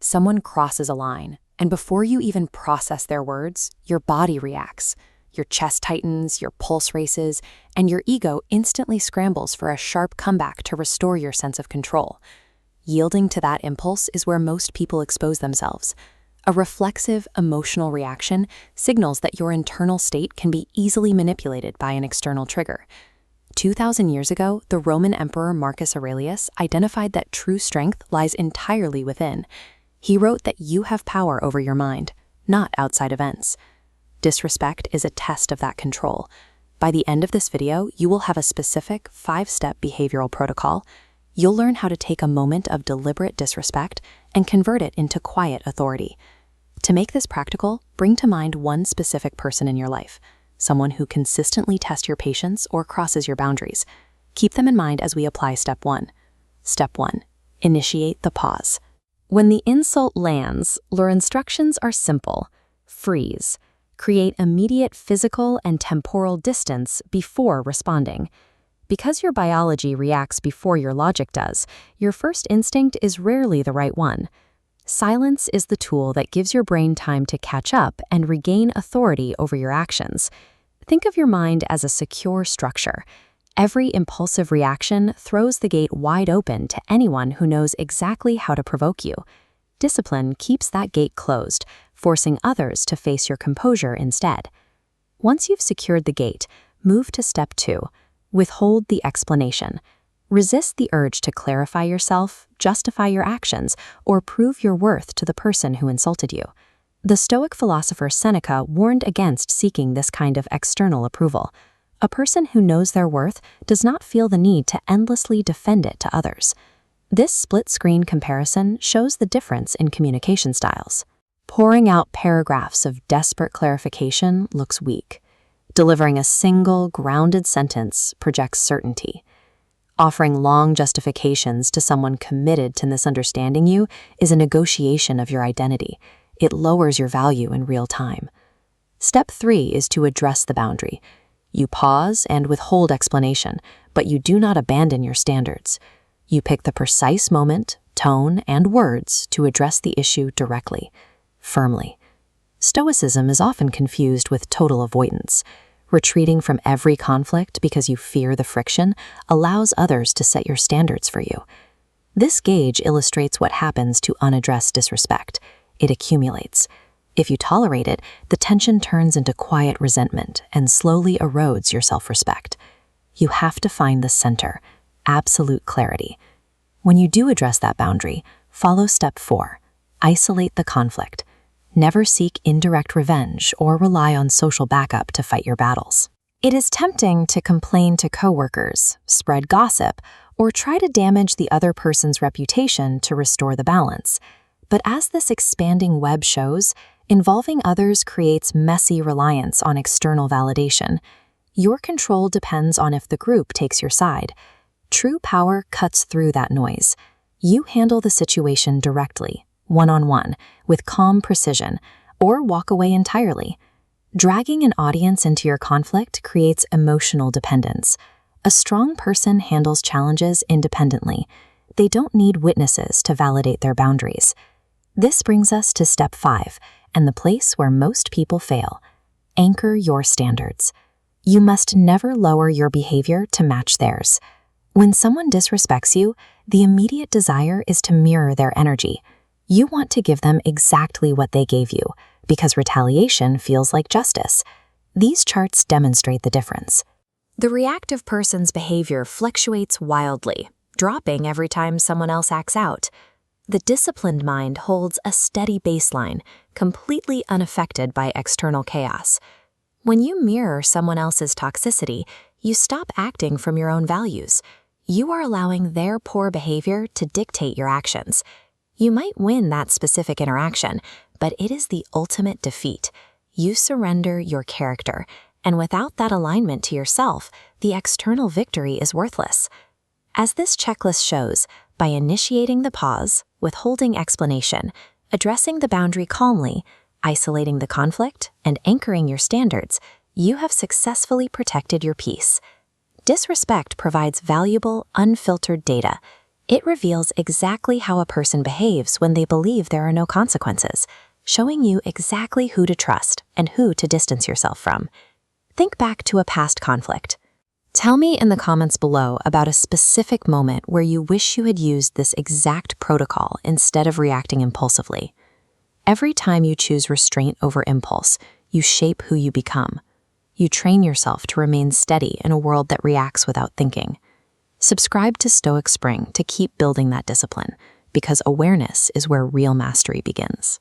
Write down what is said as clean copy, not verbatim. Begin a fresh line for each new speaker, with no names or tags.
Someone crosses a line, and before you even process their words, your body reacts. Your chest tightens, your pulse races, and your ego instantly scrambles for a sharp comeback to restore your sense of control. Yielding to that impulse is where most people expose themselves. A reflexive, emotional reaction signals that your internal state can be easily manipulated by an external trigger. 2,000 years ago, the Roman Emperor Marcus Aurelius identified that true strength lies entirely within. He wrote that you have power over your mind, not outside events. Disrespect is a test of that control. By the end of this video, you will have a specific 5-step behavioral protocol. You'll learn how to take a moment of deliberate disrespect and convert it into quiet authority. To make this practical, bring to mind one specific person in your life, someone who consistently tests your patience or crosses your boundaries. Keep them in mind as we apply Step 1. Step 1. Initiate the pause. When the insult lands, your instructions are simple. Freeze. Create immediate physical and temporal distance before responding. Because your biology reacts before your logic does, your first instinct is rarely the right one. Silence is the tool that gives your brain time to catch up and regain authority over your actions. Think of your mind as a secure structure. Every impulsive reaction throws the gate wide open to anyone who knows exactly how to provoke you. Discipline keeps that gate closed, forcing others to face your composure instead. Once you've secured the gate, move to Step 2. Withhold the explanation. Resist the urge to clarify yourself, justify your actions, or prove your worth to the person who insulted you. The Stoic philosopher Seneca warned against seeking this kind of external approval. A person who knows their worth does not feel the need to endlessly defend it to others. This split-screen comparison shows the difference in communication styles. Pouring out paragraphs of desperate clarification looks weak. Delivering a single, grounded sentence projects certainty. Offering long justifications to someone committed to misunderstanding you is a negotiation of your identity. It lowers your value in real time. Step 3 is to address the boundary. You pause and withhold explanation, but you do not abandon your standards. You pick the precise moment, tone, and words to address the issue directly, firmly. Stoicism is often confused with total avoidance. Retreating from every conflict because you fear the friction allows others to set your standards for you. This gauge illustrates what happens to unaddressed disrespect. It accumulates. If you tolerate it, the tension turns into quiet resentment and slowly erodes your self-respect. You have to find the center, absolute clarity. When you do address that boundary, follow Step 4. Isolate the conflict. Never seek indirect revenge or rely on social backup to fight your battles. It is tempting to complain to coworkers, spread gossip, or try to damage the other person's reputation to restore the balance. But as this expanding web shows, involving others creates messy reliance on external validation. Your control depends on if the group takes your side. True power cuts through that noise. You handle the situation directly, one-on-one, with calm precision, or walk away entirely. Dragging an audience into your conflict creates emotional dependence. A strong person handles challenges independently. They don't need witnesses to validate their boundaries. This brings us to Step 5, and the place where most people fail. Anchor your standards. You must never lower your behavior to match theirs. When someone disrespects you, the immediate desire is to mirror their energy. You want to give them exactly what they gave you, because retaliation feels like justice. These charts demonstrate the difference. The reactive person's behavior fluctuates wildly, dropping every time someone else acts out. The disciplined mind holds a steady baseline, completely unaffected by external chaos. When you mirror someone else's toxicity, you stop acting from your own values. You are allowing their poor behavior to dictate your actions. You might win that specific interaction, but it is the ultimate defeat. You surrender your character, and without that alignment to yourself, the external victory is worthless. As this checklist shows, by initiating the pause, withholding explanation, addressing the boundary calmly, isolating the conflict, and anchoring your standards, you have successfully protected your peace. Disrespect provides valuable, unfiltered data. It reveals exactly how a person behaves when they believe there are no consequences, showing you exactly who to trust and who to distance yourself from. Think back to a past conflict. Tell me in the comments below about a specific moment where you wish you had used this exact protocol instead of reacting impulsively. Every time you choose restraint over impulse, you shape who you become. You train yourself to remain steady in a world that reacts without thinking. Subscribe to Stoic Spring to keep building that discipline, because awareness is where real mastery begins.